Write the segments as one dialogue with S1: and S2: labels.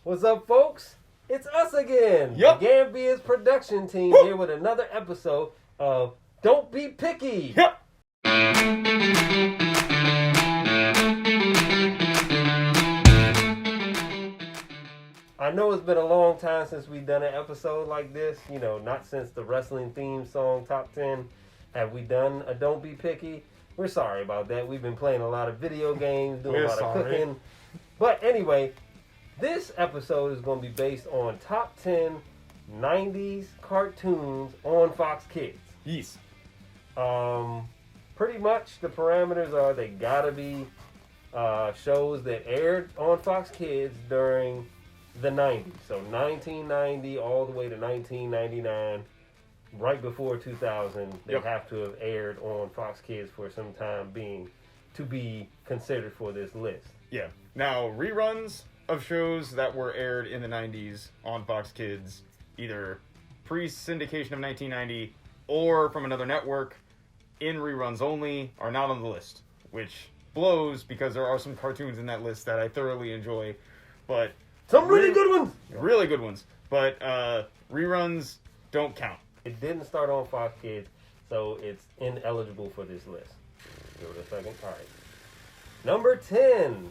S1: What's up, folks? It's us again.
S2: Yep.
S1: The Gambia's production team here with another episode of Don't Be Picky.
S2: Yep.
S1: I know it's been a long time since we've done an episode like this. You know, not since the wrestling theme song Top 10 have we done a Don't Be Picky. We're sorry about that. We've been playing a lot of video games, doing a lot of cooking. But anyway, this episode is going to be based on top 10 90s cartoons on Fox Kids.
S2: Yes.
S1: Pretty much the parameters are they gotta be shows that aired on Fox Kids during the 90s. So 1990 all the way to 1999, right before 2000, they have to have aired on Fox Kids for some time being to be considered for this list.
S2: Yeah. Now, reruns of shows that were aired in the 90s on Fox Kids, either pre-syndication of 1990 or from another network, in reruns only, are not on the list, which blows because there are some cartoons in that list that I thoroughly enjoy, but
S1: some really good ones!
S2: Really good ones, but reruns don't count.
S1: It didn't start on Fox Kids, so it's ineligible for this list. Give it a second. All right. Number 10,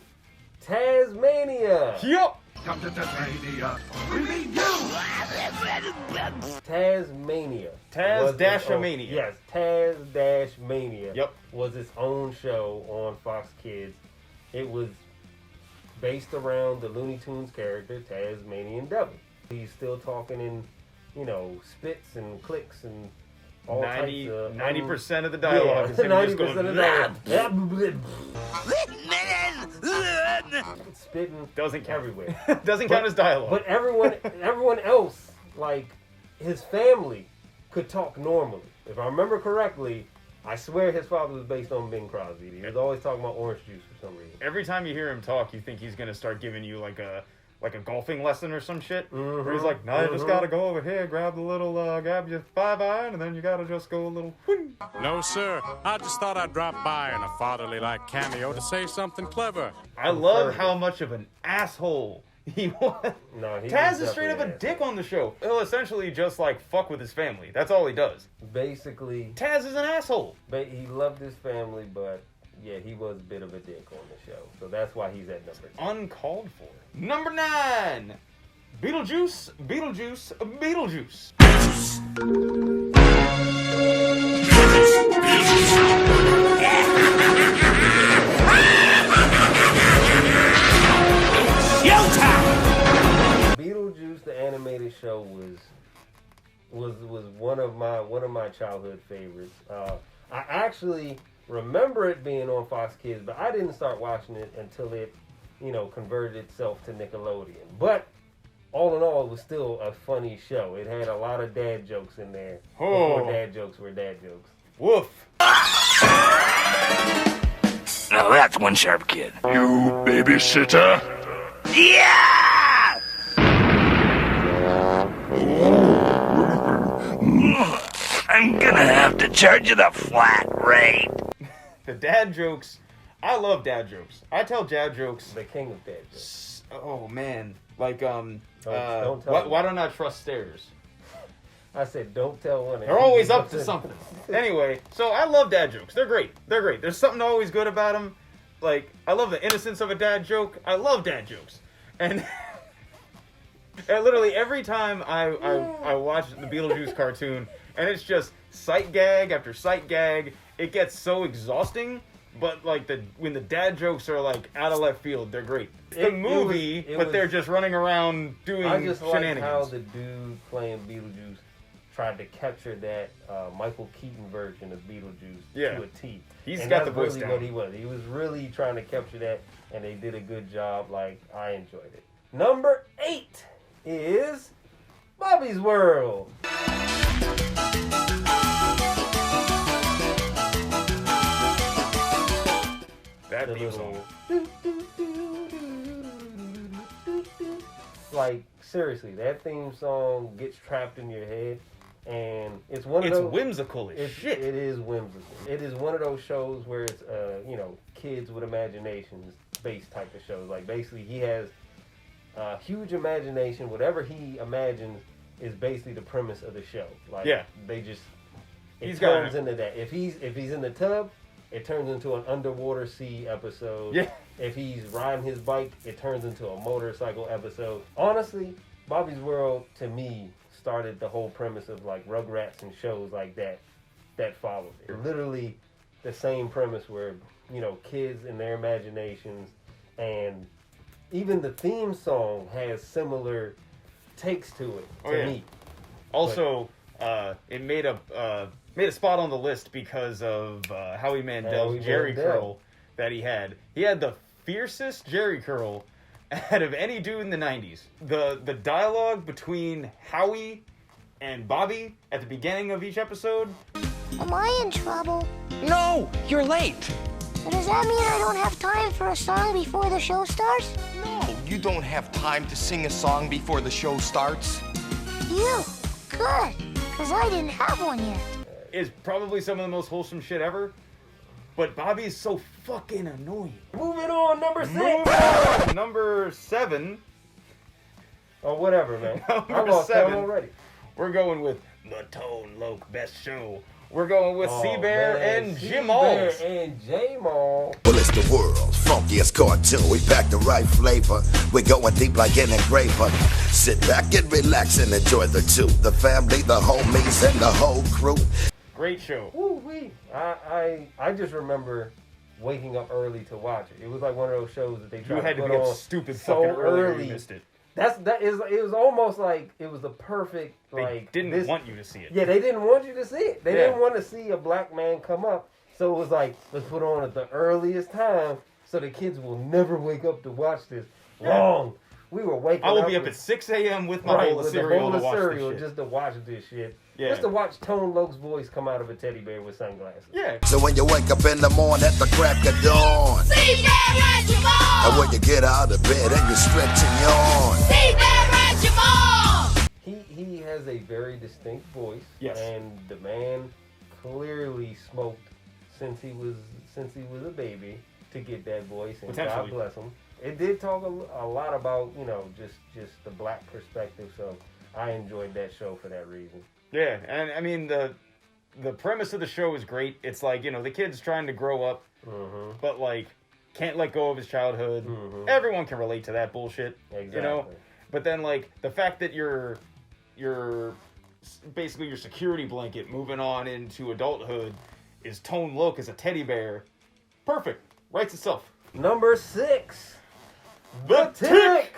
S1: taz-mania.
S2: Yup!
S3: Come to Tasmania. We mean you!
S1: taz-mania.
S2: Taz-Dash-A-Mania.
S1: Yes, Taz-Dash-Mania.
S2: Yep.
S1: Was its own show on Fox Kids. It was based around the Looney Tunes character, Tasmanian Devil. He's still talking in, you know, spits and clicks and all
S2: 90% of the dialogue is him just
S1: 90% of the dialogue. Spitting
S2: Doesn't count.
S1: everywhere.
S2: Doesn't count as dialogue.
S1: But everyone else, like his family, could talk normally. If I remember correctly, I swear his father was based on Bing Crosby. He was always talking about orange juice for some reason.
S2: Every time you hear him talk, you think he's gonna start giving you like a golfing lesson or some shit. Where he's like, "No, you just gotta go over here, grab your 5-iron, and then you gotta just go a little." Whing.
S4: No, sir. I just thought I'd drop by in a fatherly-like cameo to say something clever.
S2: I love how much of an asshole he was.
S1: No, he
S2: Taz
S1: was
S2: is straight up a
S1: definitely an
S2: dick on the show. He'll essentially just like fuck with his family. That's all he does.
S1: Basically,
S2: Taz is an asshole.
S1: he loved his family, but yeah, he was a bit of a dick on the show. So that's why he's at number 10.
S2: Uncalled for. Number 9. BeetleJuice, BeetleJuice, BeetleJuice.
S1: BeetleJuice, the animated show, was one of my childhood favorites. I actually remember it being on Fox Kids, but I didn't start watching it until it, converted itself to Nickelodeon. But all in all, it was still a funny show. It had a lot of dad jokes in there. Before dad jokes were dad jokes.
S2: Woof.
S5: Now that's one sharp kid.
S3: You babysitter.
S5: Yeah! I'm gonna have to charge you the flat rate.
S2: The dad jokes. I love dad jokes. I tell dad jokes.
S1: The king of dad jokes.
S2: Oh man, like
S1: don't tell
S2: why don't I trust stairs?
S1: I said, don't tell one.
S2: They're always up to something. Anyway, so I love dad jokes. They're great. They're great. There's something always good about them. Like, I love the innocence of a dad joke. I love dad jokes. And literally every time I watch the BeetleJuice cartoon, and it's just sight gag after sight gag, it gets so exhausting. But like when the dad jokes are like out of left field, they're great. They're just running around doing shenanigans.
S1: I just like how the dude playing BeetleJuice tried to capture that Michael Keaton version of BeetleJuice to a T.
S2: He's got the voice
S1: really
S2: down.
S1: What he was. He was really trying to capture that, and they did a good job. Like, I enjoyed it. Number 8 is Bobby's World.
S2: That theme song.
S1: Like, seriously, that theme song gets trapped in your head, and it's one of those...
S2: It's whimsical as shit.
S1: It is whimsical. It is one of those shows where it's, kids with imaginations based type of shows. Like, basically, he has huge imagination. Whatever he imagines is basically the premise of the show. Like, they just it turns into that. If he's in the tub, it turns into an underwater sea episode.
S2: Yeah.
S1: If he's riding his bike, it turns into a motorcycle episode. Honestly, Bobby's World to me started the whole premise of like Rugrats and shows like that followed it. Literally the same premise where, you know, kids and their imaginations, and even the theme song has similar takes to it to me.
S2: Also, it made a spot on the list because of Howie Mandel's Jerry curl that he had. He had the fiercest Jerry curl out of any dude in the 90s. The dialogue between Howie and Bobby at the beginning of each episode.
S6: Am I in trouble?
S5: No, you're late.
S6: Does that mean I don't have time for a song before the show starts?
S7: No, you don't have time to sing a song before the show starts.
S6: You? Good, because I didn't have one yet.
S2: Is probably some of the most wholesome shit ever. But Bobby's so fucking annoying.
S1: Moving on, number 6.
S2: Number 7.
S1: Or whatever, man.
S2: Number 7
S1: already.
S2: We're going with the Tone Loc Best Show. We're going with Seabear and Jim
S1: Seabear and J-Mall.
S8: Well, it's the world's funkiest cartoon. We pack the right flavor. We're going deep like an engraver. Sit back and relax and enjoy the two. The family, the homies, and the whole crew.
S2: Great show.
S1: Woo-wee. I just remember waking up early to watch it. It was like one of those shows that they tried
S2: You had
S1: to
S2: to
S1: put
S2: be up
S1: on
S2: stupid
S1: so
S2: fucking early.
S1: early.
S2: You missed it.
S1: It was almost like it was the perfect
S2: They didn't want you to see it.
S1: Yeah, they didn't want you to see it. They didn't want to see a black man come up. So it was like, let's put on at the earliest time so the kids will never wake up to watch this. Wrong. We were waking up.
S2: I will be up at 6 a.m. with my bowl of cereal to watch this shit.
S1: Just to watch this shit.
S2: Yeah.
S1: Just to watch Tone Loc's voice come out of a teddy bear with sunglasses.
S2: Yeah.
S8: So when you wake up in the morning at the crack of dawn, and when you get out of bed and you stretch and yawn,
S1: he has a very distinct voice.
S2: Yes.
S1: And the man clearly smoked since he was a baby to get that voice, and God bless him. It did talk a lot about, you know, just the black perspective, so I enjoyed that show for that reason.
S2: Yeah, and I mean the premise of the show is great. It's like, you know, the kid's trying to grow up, but like can't let go of his childhood. Everyone can relate to that bullshit.
S1: Exactly.
S2: You know? But then like the fact that you're basically your security blanket moving on into adulthood is Tone Loc as a teddy bear. Perfect. Writes itself.
S1: Number 6.
S2: The Tick!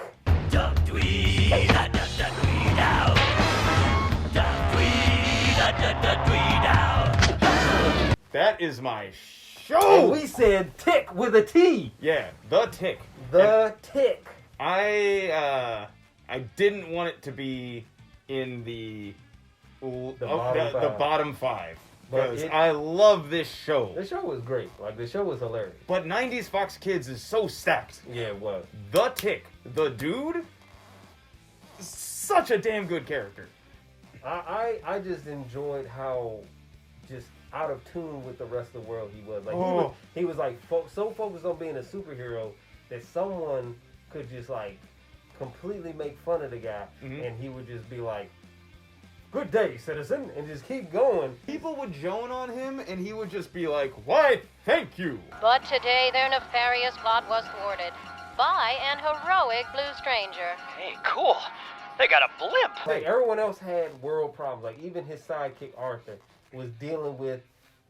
S2: That is my show!
S1: And we said Tick with a T.
S2: Yeah, The Tick.
S1: The Tick.
S2: I didn't want it to be in the bottom 5. Because I love this show.
S1: The show was great. Like, the show was hilarious.
S2: But 90s Fox Kids is so stacked.
S1: Yeah, it was.
S2: The Tick, the dude, such a damn good character.
S1: I just enjoyed how just out of tune with the rest of the world he was. Like, he was like so focused on being a superhero that someone could just like completely make fun of the guy, and he would just be like, "Good day, citizen," and just keep going.
S2: People would joan on him, and he would just be like, "Why, thank you."
S9: But today their nefarious plot was thwarted by an heroic blue stranger.
S5: Hey, cool. They got a blimp.
S1: Like, everyone else had world problems. Like, even his sidekick Arthur was dealing with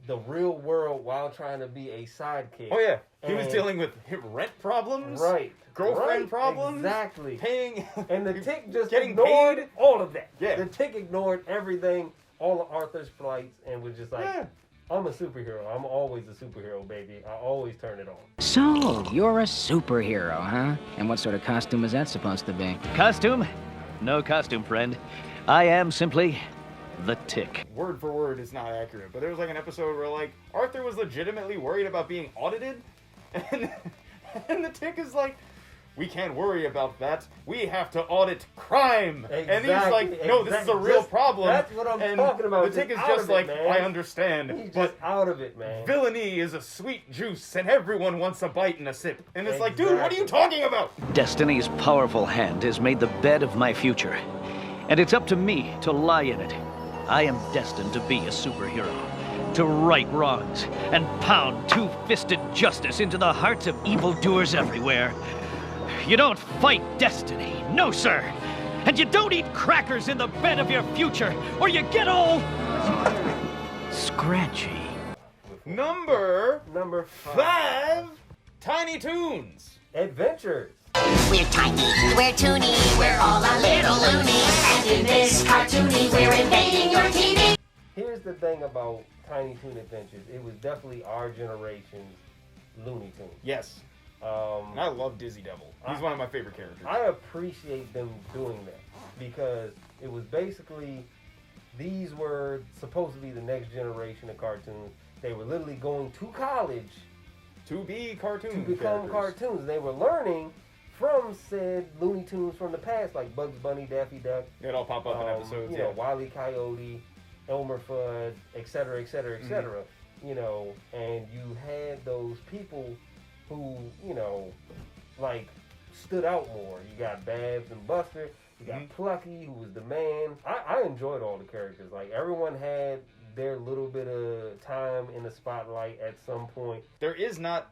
S1: the real world while trying to be a sidekick.
S2: Oh yeah, he was dealing with rent problems,
S1: right?
S2: Girlfriend problems,
S1: exactly.
S2: Paying,
S1: and the Tick just
S2: getting
S1: ignored
S2: paid.
S1: all of that.
S2: Yeah,
S1: the Tick ignored everything, all of Arthur's plights, and was just like, "I'm a superhero. I'm always a superhero, baby. I always turn it on."
S10: So you're a superhero, huh? And what sort of costume is that supposed to be?
S11: Costume? No costume, friend. I am simply the Tick.
S2: Word for word is not accurate, but there was like an episode where like Arthur was legitimately worried about being audited, and the Tick is like, we can't worry about that. We have to audit crime.
S1: Exactly,
S2: and he's like, no, this is a real problem.
S1: That's what I'm talking about.
S2: The Tick is just like, I understand.
S1: He's
S2: but
S1: just out of it, man.
S2: Villainy is a sweet juice, and everyone wants a bite and a sip. And it's like, dude, what are you talking about?
S11: Destiny's powerful hand has made the bed of my future, and it's up to me to lie in it. I am destined to be a superhero, to right wrongs and pound two-fisted justice into the hearts of evildoers everywhere. You don't fight destiny, no sir. And you don't eat crackers in the bed of your future, or you get all scratchy.
S2: Number 5, Tiny Toons.
S1: Adventures.
S12: We're tiny, we're toony, we're all a little loony. And in this cartoony, we're invading your TV.
S1: Here's the thing about Tiny Toon Adventures. It was definitely our generation's Looney Tunes.
S2: Yes. And I love Dizzy Devil. He's one of my favorite characters.
S1: I appreciate them doing that because it was basically, these were supposed to be the next generation of cartoons. They were literally going to college
S2: to be cartoons.
S1: To become cartoons. They were learning from said Looney Tunes from the past, like Bugs Bunny, Daffy Duck.
S2: It'll all pop up in episodes.
S1: You know, Wile E. Coyote, Elmer Fudd, etc., etc., etc. You know, and you had those people who, you know, like stood out more. You got Babs and Buster. You got Plucky, who was the man. I enjoyed all the characters. Like, everyone had their little bit of time in the spotlight at some point.
S2: There is not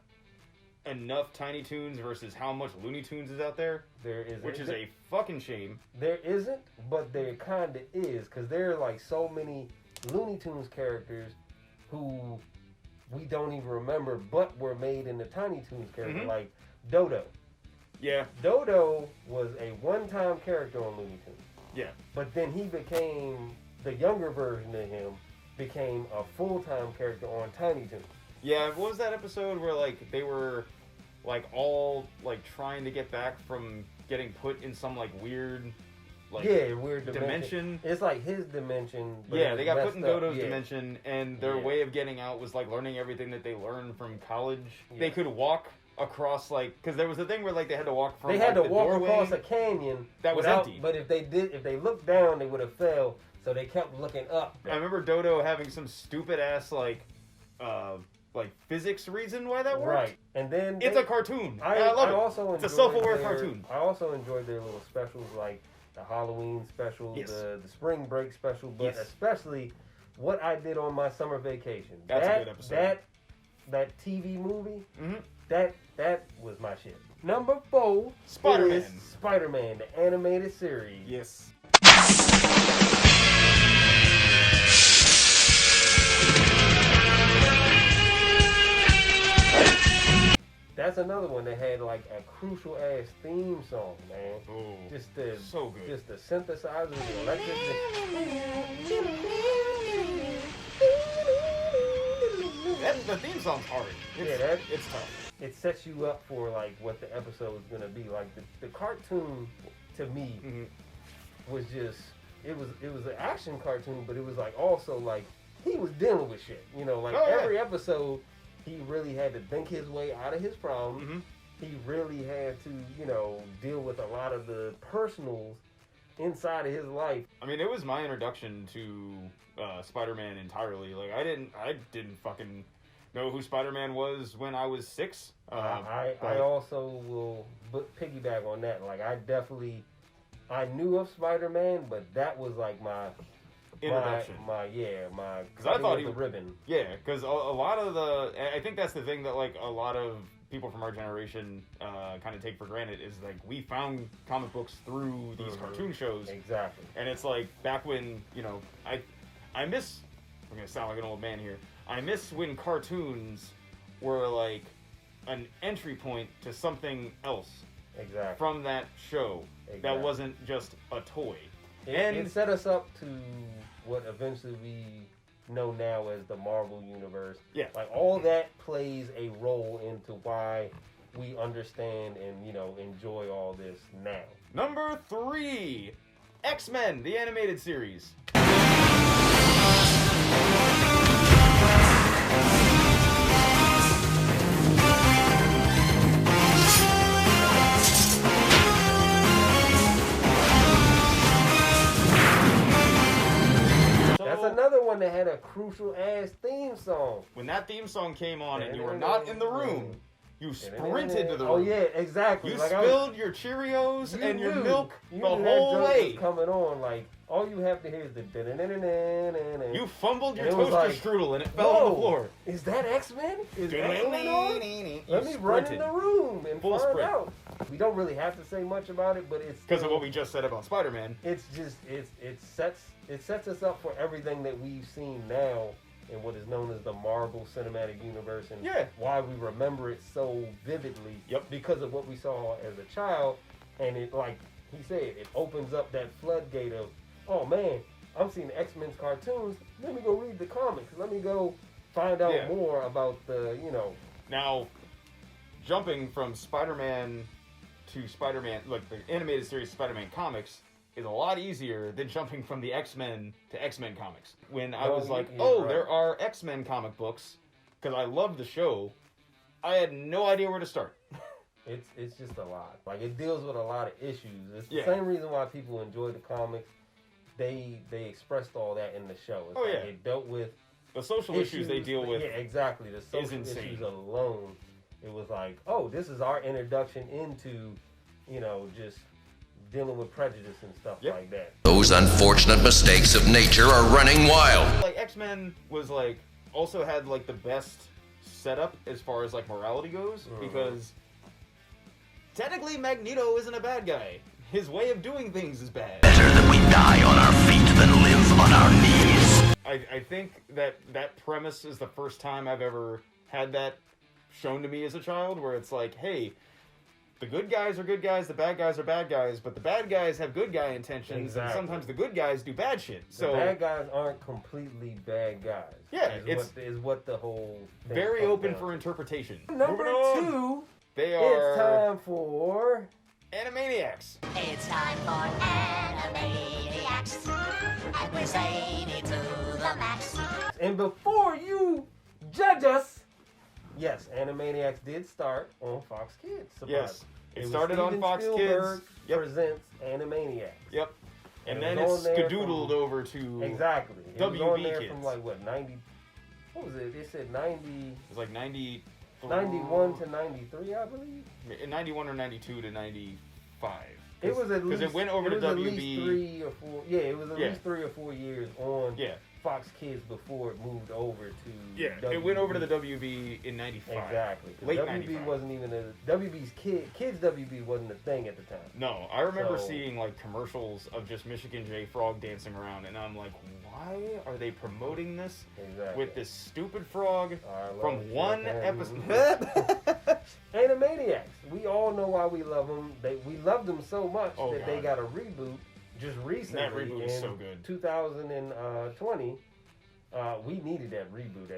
S2: enough Tiny Toons versus how much Looney Tunes is out there.
S1: There isn't.
S2: Which is a fucking shame.
S1: There isn't, but there kind of is, because there are like so many Looney Tunes characters who we don't even remember, but were made in the Tiny Toons character, like Dodo.
S2: Yeah.
S1: Dodo was a one-time character on Looney Tunes.
S2: Yeah.
S1: But then he became, the younger version of him became a full-time character on Tiny Toons.
S2: Yeah, what was that episode where, like, they were, like, all, like, trying to get back from getting put in some, like, weird, like,
S1: weird
S2: dimension?
S1: It's like his dimension. But
S2: yeah, they got put in Dodo's
S1: yeah.
S2: dimension, and their way of getting out was, like, learning everything that they learned from college.
S1: Yeah.
S2: They could walk across, like, because there was a thing where, like, they had to walk from,
S1: they had
S2: like,
S1: to
S2: the
S1: walk
S2: doorway
S1: across a canyon
S2: that was empty.
S1: But if they looked down, they would have fell. So they kept looking up.
S2: I remember Dodo having some stupid ass like physics reason why that worked.
S1: Right, and then
S2: it's a cartoon. I love it.
S1: Also
S2: it's a self-aware cartoon.
S1: I also enjoyed their little specials, like the Halloween special, the spring break special, but especially what I did on my summer vacation.
S2: That's a good episode.
S1: That TV movie, that was my shit. Number 4,
S2: SpiderMan.
S1: SpiderMan, the animated series.
S2: Yes.
S1: That's another one that had like a crucial ass theme song, man.
S2: Oh,
S1: just the
S2: so good.
S1: Just the synthesizer, the electric.
S2: The theme song's hard. It's tough.
S1: It sets you up for like what the episode is gonna be. Like the cartoon to me was just it was an action cartoon, but it was like also like he was dealing with shit. You know, like every episode. He really had to think his way out of his problems. He really had to, you know, deal with a lot of the personals inside of his life.
S2: I mean, it was my introduction to Spider-Man entirely. Like, I didn't fucking know who Spider-Man was when I was 6.
S1: I also will piggyback on that. Like, I knew of Spider-Man, but that was like my
S2: introduction.
S1: Because
S2: I thought he
S1: was the ribbon.
S2: Yeah, because a lot of I think that's the thing that like a lot of people from our generation kind of take for granted is like we found comic books through these cartoon shows.
S1: Exactly.
S2: And it's like back when, you know, I miss, I'm gonna sound like an old man here. I miss when cartoons were like an entry point to something else.
S1: Exactly.
S2: From that show. Exactly. That wasn't just a toy.
S1: It set us up to what eventually we know now as the Marvel Universe.
S2: Yeah.
S1: Like, all that plays a role into why we understand and, you know, enjoy all this now.
S2: Number 3, XMen, the animated series.
S1: that had a crucial ass theme song.
S2: When that theme song came on and you were not in the room, you sprinted to the room.
S1: Oh yeah, exactly.
S2: You
S1: like
S2: spilled your Cheerios and your milk the whole way.
S1: Coming on, like all you have to hear is the.
S2: You fumbled your toaster strudel and it fell on the floor.
S1: Is that X-Men? Is X-Men on? Let me run in the room and find out. We don't really have to say much about it, but it's
S2: because of what we just said about Spider-Man.
S1: It's just it sets us up for everything that we've seen now in what is known as the Marvel Cinematic Universe, and why we remember it so vividly. Because of what we saw as a child, and it, like he said, it opens up that floodgate of, oh man, I'm seeing X-Men's cartoons. Let me go read the comics. Let me go find out more about the,
S2: Now, jumping from Spider-Man to Spider-Man, like the animated series Spider-Man comics, is a lot easier than jumping from the X-Men to X-Men comics. When I was like, there are X-Men comic books, because I loved the show, I had no idea where to start.
S1: It's just a lot. Like, it deals with a lot of issues. It's the same reason why people enjoy the comics. They expressed all that in the show. It's it dealt with
S2: the social issues they deal with.
S1: Yeah, exactly. The social issues alone. It was like, oh, this is our introduction into, just dealing with prejudice and stuff like that.
S13: Those unfortunate mistakes of nature are running wild.
S2: Like, X-Men was like, also had like the best setup as far as like morality goes, because technically Magneto isn't a bad guy. His way of doing things is bad.
S13: Better that we die on our feet than live on our knees.
S2: I think that premise is the first time I've ever had that shown to me as a child, where it's like, hey, the good guys are good guys, the bad guys are bad guys, but the bad guys have good guy intentions, and sometimes the good guys do bad shit. So
S1: the bad guys aren't completely bad guys.
S2: Yeah,
S1: is what the whole thing
S2: very open for interpretation.
S1: Number 2,
S2: they are.
S1: It's time for
S2: Animaniacs.
S12: It's time for Animaniacs, and we're zany to the max.
S1: And before you judge us, yes, Animaniacs did start on Fox Kids. Surprise.
S2: Yes, it started on Fox Kids.
S1: Presents Animaniacs.
S2: Yep. And then it's skadoodled over to
S1: WB
S2: Kids.
S1: It was on there from like what 90? What was it? It said 90.
S2: It was like 90.
S1: 91 to 93, I believe.
S2: 91 or 92 to 95.
S1: It was at least,
S2: because it went over to WB.
S1: At least 3 or 4. Yeah, it was at least 3 or 4 years on Fox Kids before it moved over to WB.
S2: It went over to the WB in 95.
S1: Exactly.
S2: Late
S1: WB
S2: 95.
S1: wasn't even WB's kids WB wasn't a thing at the time.
S2: No, I remember seeing like commercials of just Michigan J Frog dancing around, and I'm like, why are they promoting this with this stupid frog from one episode?
S1: Animaniacs. We all know why we love them. We loved them so much that they got a reboot just recently.
S2: That reboot is so good.
S1: 2020. We needed that reboot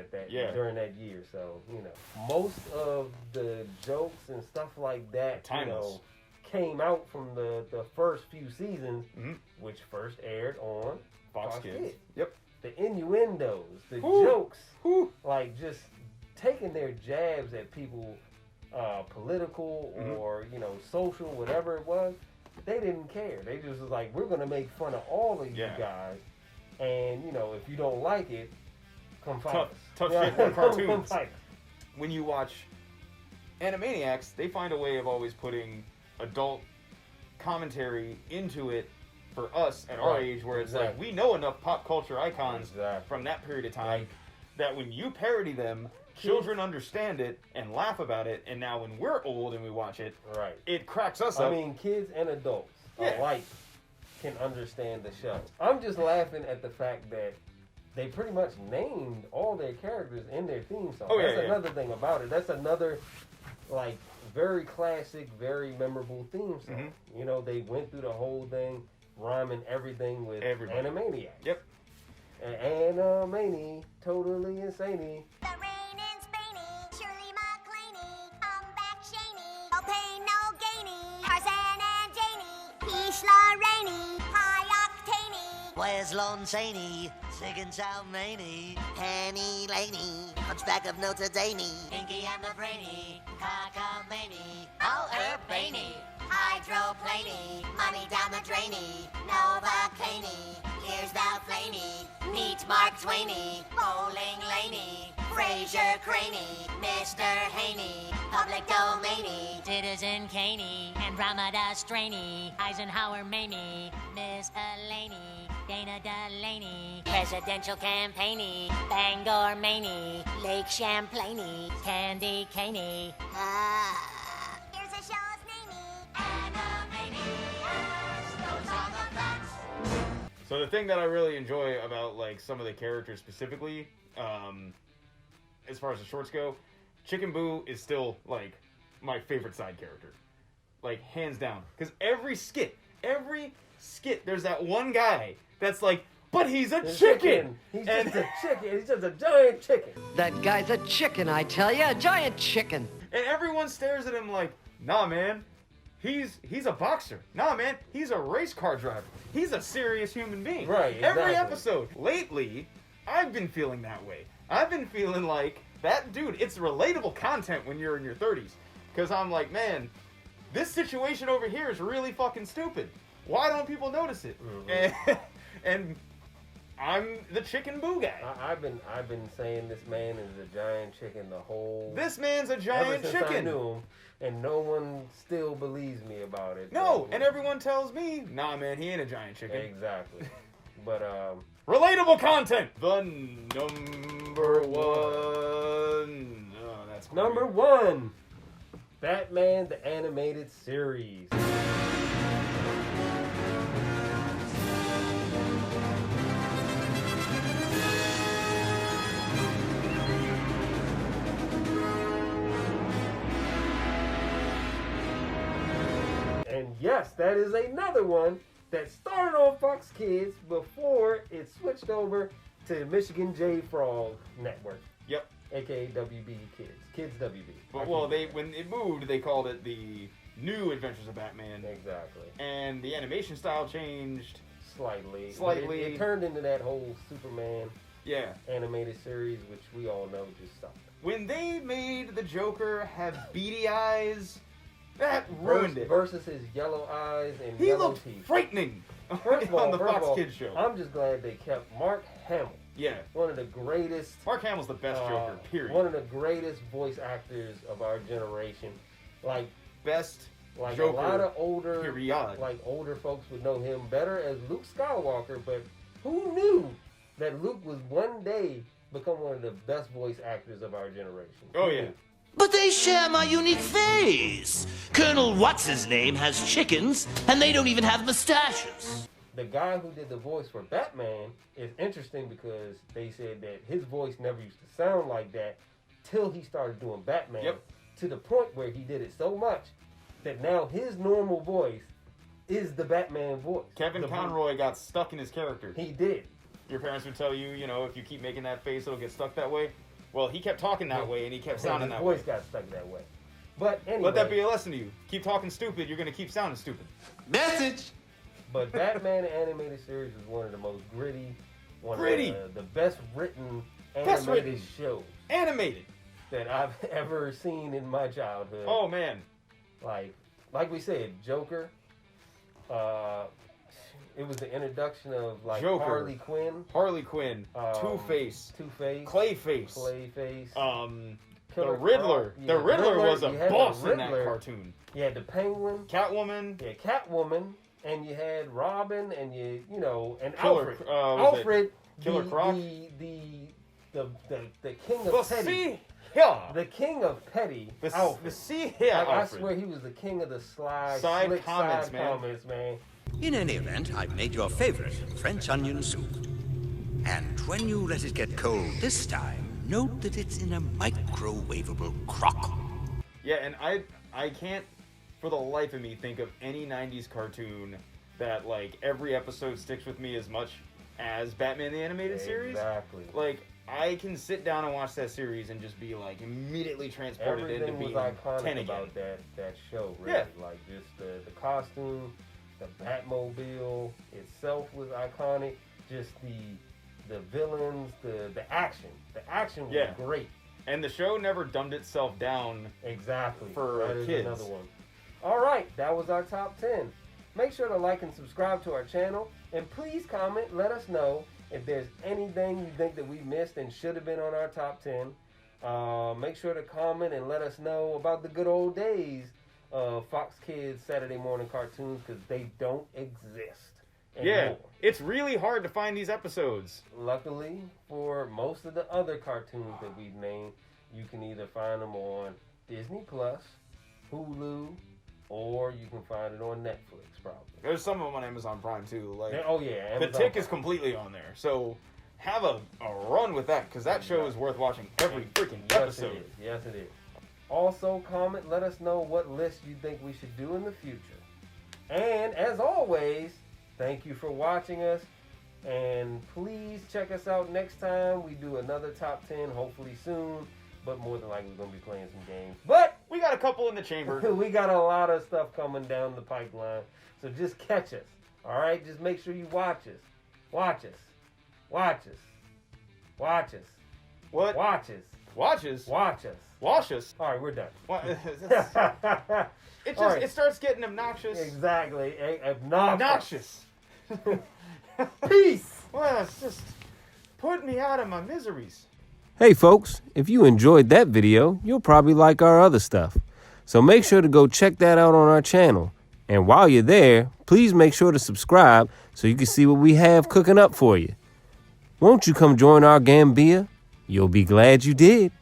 S1: during that year. So most of the jokes and stuff like that, came out from the first few seasons, which first aired on Fox Kids.
S2: Yep.
S1: The innuendos, the jokes, like just taking their jabs at people, political or social, whatever it was. They didn't care. They just was like, we're gonna make fun of all of you guys, and if you don't like it, come fight us.
S2: Tough shit for cartoons.
S1: Come fight us.
S2: When you watch Animaniacs, they find a way of always putting adult commentary into it for us at our age, where it's like we know enough pop culture icons from that period of time that when you parody them, children understand it and laugh about it, and now when we're old and we watch it, it cracks us up.
S1: I mean, kids and adults alike can understand the show. I'm just laughing at the fact that they pretty much named all their characters in their theme song. That's another thing about it. That's another, like, very classic, very memorable theme song. They went through the whole thing, rhyming everything with Animaniacs.
S2: Yep.
S1: Animani, totally insane.
S6: The rain in Spainy, Shirley MacLaine, come back Shaney, no pain, no gainy, Tarzan and Janie, Peach Lorraine, high octane.
S14: Where's Lon Chaney, Sig and Chow Maney, Penny Laney, Hunchback of Notre Dame,
S12: Pinky and the Brainy, Cockamamie, all Urbany, Hydroplaney, money down the drainy, Nova Caney, here's the flaney,
S14: Meet Mark Twainy, Bowling Laney, Fraser Craney, Mr. Haney, Public Domainy,
S12: Citizen Caney, Andromeda Strainy, Eisenhower Mamie, Miss Elaney, Dana Delaney, Presidential Campaigny, Bangor Maney, Lake Champlainy, Candy Caney.
S6: Here's a show's namey.
S14: Animaniacs, those are the facts.
S2: So the thing that I really enjoy about like some of the characters specifically, as far as the shorts go, Chicken Boo is still like my favorite side character, like hands down. Because every skit, there's that one guy that's like, but he's a chicken.
S1: He's just a chicken. He's just a giant chicken.
S15: That guy's a chicken, I tell you, a giant chicken.
S2: And everyone stares at him like, nah, man. He's a boxer. Nah, man. He's a race car driver. He's a serious human being.
S1: Right, exactly.
S2: Every episode. Lately, I've been feeling that way. I've been feeling like, that dude, it's relatable content when you're in your 30s. Because I'm like, man, this situation over here is really fucking stupid. Why don't people notice it? Mm-hmm. And I'm the Chicken Boo guy.
S1: I've been saying this man is a giant chicken the whole...
S2: This man's a giant
S1: ever since
S2: chicken.
S1: I knew him, and no one still believes me about it.
S2: No, and everyone tells me, nah, man, he ain't a giant chicken.
S1: Exactly. But,
S2: relatable content! The number one. Oh, that's great.
S1: Number one. Batman the Animated Series. And yes, that is another one that started on Fox Kids before it switched over to Michigan J Frog Network.
S2: Yep.
S1: AKA WB Kids. Kids WB.
S2: But, well, when it moved, they called it the New Adventures of Batman.
S1: Exactly.
S2: And the animation style changed.
S1: Slightly.
S2: It
S1: turned into that whole Superman
S2: yeah.
S1: animated series, which we all know just sucked.
S2: When they made the Joker have beady eyes, that ruined it.
S1: Versus his yellow eyes and
S2: he
S1: yellow
S2: looked
S1: teeth.
S2: frightening
S1: First of all,
S2: on the Fox Kids show.
S1: I'm just glad they kept Mark Hamill.
S2: Yeah.
S1: One of the greatest...
S2: Mark Hamill's the best Joker, period.
S1: One of the greatest voice actors of our generation. Like...
S2: Best
S1: like
S2: Joker,
S1: a lot of older...
S2: period.
S1: Like, older folks would know him better as Luke Skywalker, but who knew that Luke was one day become one of the best voice actors of our generation?
S2: Oh, yeah.
S13: But they share my unique face. Colonel What's-His-Name has chickens, and they don't even have mustaches.
S1: The guy who did the voice for Batman is interesting because they said that his voice never used to sound like that till he started doing Batman.
S2: Yep.
S1: To the point where he did it so much that now his normal voice is the Batman voice.
S2: Kevin Conroy got stuck in his character.
S1: He did.
S2: Your parents would tell you, if you keep making that face, it'll get stuck that way. Well, he kept talking that way, and he kept sounding that way.
S1: His voice got stuck that way. But anyway.
S2: Let that be a lesson to you. Keep talking stupid, you're going to keep sounding stupid.
S13: Message!
S1: But Batman Animated Series is one of the most gritty, of the best written animated shows.
S2: Animated.
S1: That I've ever seen in my childhood.
S2: Oh, man.
S1: Like we said, Joker. It was the introduction of
S2: Joker,
S1: Harley Quinn,
S2: Two-Face,
S1: Clayface,
S2: the Riddler. The Riddler was a boss in that cartoon.
S1: You had the Penguin,
S2: Catwoman,
S1: and you had Robin, and and
S2: Killer,
S1: Alfred,
S2: Killer Croc,
S1: the king of petty. The king of petty. I swear he was the king of the side comments, man.
S16: In any event, I've made your favorite French onion soup. And when you let it get cold this time, note that it's in a microwavable crock.
S2: Yeah, and I can't for the life of me think of any 90s cartoon that every episode sticks with me as much as Batman the Animated Series.
S1: Exactly.
S2: I can sit down and watch that series and just be immediately transported into being 10 again.
S1: Everything was iconic about that show, really.
S2: Yeah.
S1: Just the costume, the Batmobile itself was iconic. Just the villains, the action. The action was great.
S2: And the show never dumbed itself down.
S1: Exactly.
S2: For
S1: that is
S2: kids.
S1: Another one. All right, that was our top 10. Make sure to like and subscribe to our channel, and please comment. Let us know If there's anything you think that we missed and should have been on our top 10, make sure to comment and let us know about the good old days of Fox Kids Saturday morning cartoons, because they don't exist anymore.
S2: Yeah, it's really hard to find these episodes.
S1: Luckily, for most of the other cartoons that we've named, you can either find them on Disney Plus, Hulu, or you can find it on Netflix, probably.
S2: There's some of them on Amazon Prime, too. Like,
S1: oh, yeah.
S2: The Tick is completely on there. So have a run with that, because that show is worth watching every freaking episode.
S1: Yes, it is. Also, comment, let us know what list you think we should do in the future. And, as always, thank you for watching us. And please check us out next time. We do another top 10, hopefully soon. But more than likely, we're going to be playing some games. But
S2: we got a couple in the chamber.
S1: We got a lot of stuff coming down the pipeline. So just catch us. All right? Just make sure you watch us. Watch us. Watch us. Watch us.
S2: What?
S1: Watch us.
S2: Watch us?
S1: Watch us.
S2: Wash us?
S1: All right, we're done.
S2: It starts getting obnoxious.
S1: Exactly. Obnoxious.
S2: Peace. Well, it's just put me out of my miseries.
S1: Hey folks, if you enjoyed that video, you'll probably like our other stuff. So make sure to go check that out on our channel. And while you're there, please make sure to subscribe so you can see what we have cooking up for you. Won't you come join our Gambia? You'll be glad you did.